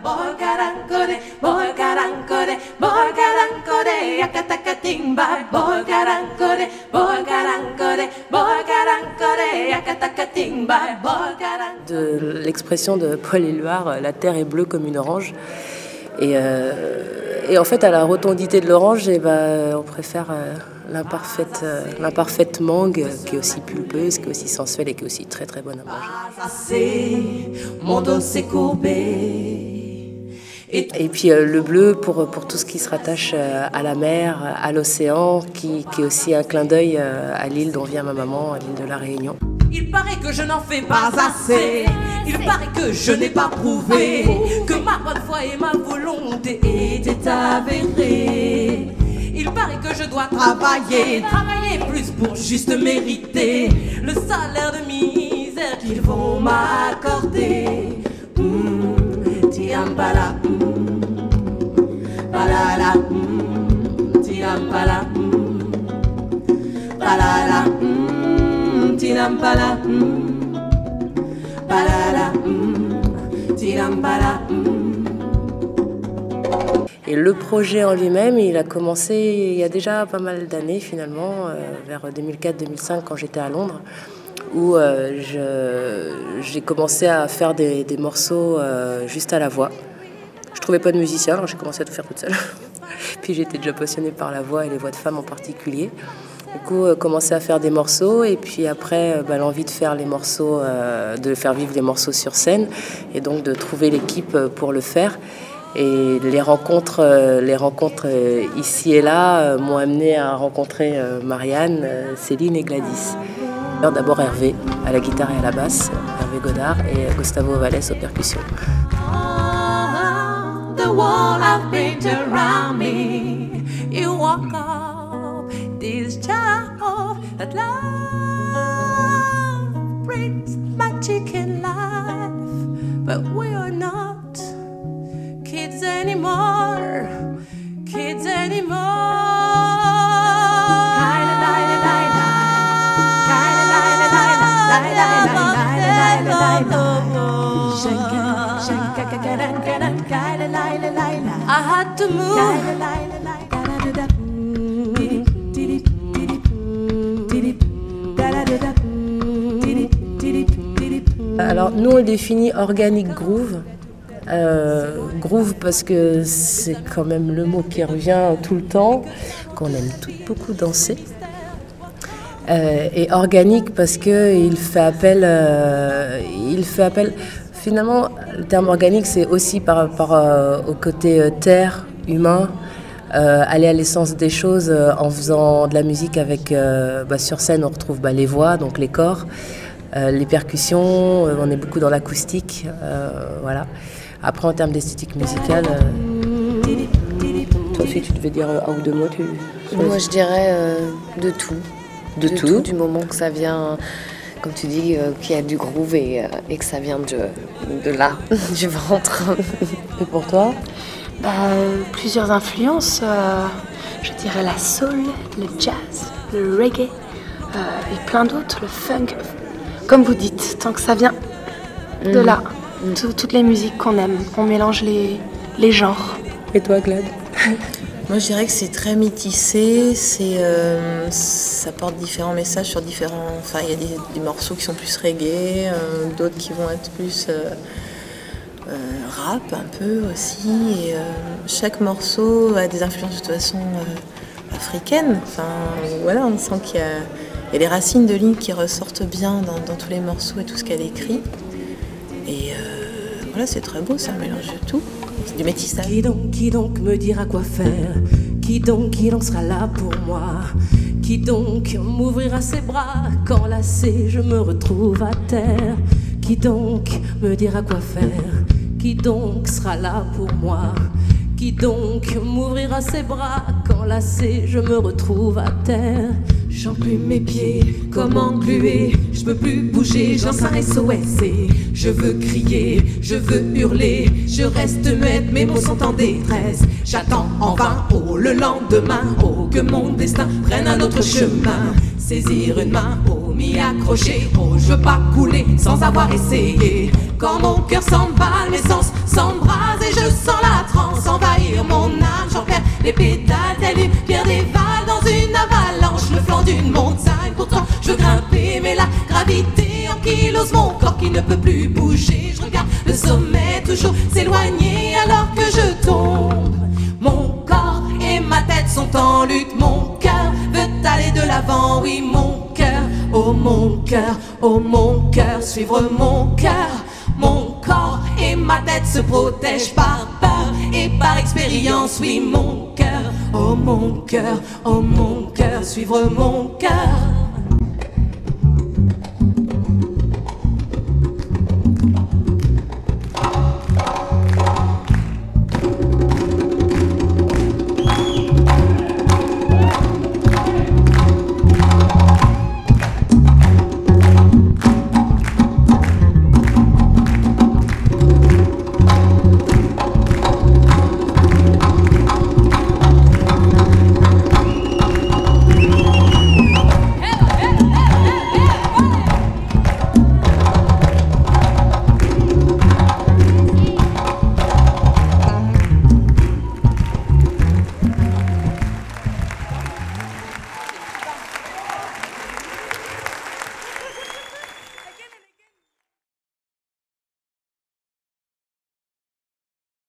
Borgarankore, borgarankore, borgarankore, yakatakatimba. Borgarankore, borgarankore, borgarankore, yakatakatimba. De l'expression de Paul Éluard, la terre est bleue comme une orange. Et en fait, à la rotondité de l'orange, on préfère l'imparfaite mangue, qui est aussi pulpeuse, qui est aussi sensuelle et qui est aussi très très bonne à manger. Mon dos s'est courbé. Et puis le bleu pour tout ce qui se rattache à la mer, à l'océan, qui est aussi un clin d'œil à l'île dont vient ma maman, à l'île de la Réunion. Il paraît que je n'en fais pas assez. Il paraît que je n'ai pas prouvé que ma bonne foi et ma volonté étaient avérées. Il paraît que je dois travailler plus pour juste mériter le salaire de misère qu'ils vont m'accorder. Tiambala, balala, tiambala, balala, tinampala, balala, tinampala. Et le projet en lui-même, il a commencé il y a déjà pas mal d'années finalement, vers 2004-2005 quand j'étais à Londres, où j'ai commencé à faire des morceaux juste à la voix. Je trouvais pas de musicien, alors j'ai commencé à tout faire toute seule. Puis j'étais déjà passionnée par la voix et les voix de femmes en particulier. Du coup, commencer à faire des morceaux et puis après, l'envie de faire les morceaux, de faire vivre les morceaux sur scène et donc de trouver l'équipe pour le faire. Et les rencontres ici et là m'ont amené à rencontrer Marianne, Céline et Gladys. Alors d'abord Hervé à la guitare et à la basse, Hervé Godard, et Gustavo Vallès aux percussions. The wall I've built around me, you walk up this child that love brings magic in life, but we are not kids anymore, kids anymore. I had to move. Alors nous on définit organic groove. Groove parce que c'est quand même le mot qui revient tout le temps, qu'on aime toutes beaucoup danser. Et organique parce qu'il fait appel, finalement le terme organique c'est aussi par rapport au côté terre, humain, aller à l'essence des choses en faisant de la musique avec, sur scène on retrouve les voix, donc les corps, les percussions, on est beaucoup dans l'acoustique, voilà. Après en termes d'esthétique musicale, toi aussi tu devais dire un ou deux mots. Moi je dirais de tout. De tout, du moment que ça vient, comme tu dis, qu'il y a du groove et que ça vient de là, du ventre. Et pour toi? Plusieurs influences, je dirais la soul, le jazz, le reggae et plein d'autres, le funk. Comme vous dites, tant que ça vient de là, toutes les musiques qu'on aime, on mélange les genres. Et toi, Glad? Moi, je dirais que c'est très métissé, ça porte différents messages sur différents... Enfin, il y a des morceaux qui sont plus reggae, d'autres qui vont être plus rap un peu aussi. Et chaque morceau a des influences de toute façon africaines. Enfin, voilà, on sent qu'il y a des racines de Lynn qui ressortent bien dans tous les morceaux et tout ce qu'elle écrit. Et voilà, c'est très beau, c'est un mélange de tout. C'est du métissage. Qui donc me dira quoi faire? Qui donc sera là pour moi? Qui donc m'ouvrira ses bras quand lassé je me retrouve à terre? Qui donc me dira quoi faire? Qui donc sera là pour moi? Qui donc m'ouvrira ses bras quand lassé je me retrouve à terre? J'emplume mes pieds comme englué, je peux plus bouger, j'en un SOS et je veux crier, je veux hurler, je reste muette, mes mots sont en détresse. J'attends en vain, oh le lendemain, oh que mon destin prenne un autre chemin. Saisir une main, oh m'y accrocher, oh je veux pas couler sans avoir essayé. Quand mon cœur s'emballe, mes sens s'embrasent et je ne peux plus bouger. Je regarde le sommet toujours s'éloigner alors que je tombe. Mon corps et ma tête sont en lutte. Mon cœur veut aller de l'avant. Oui, mon cœur, oh mon cœur, suivre mon cœur. Mon corps et ma tête se protègent par peur et par expérience. Oui, mon cœur, oh mon cœur, suivre mon cœur.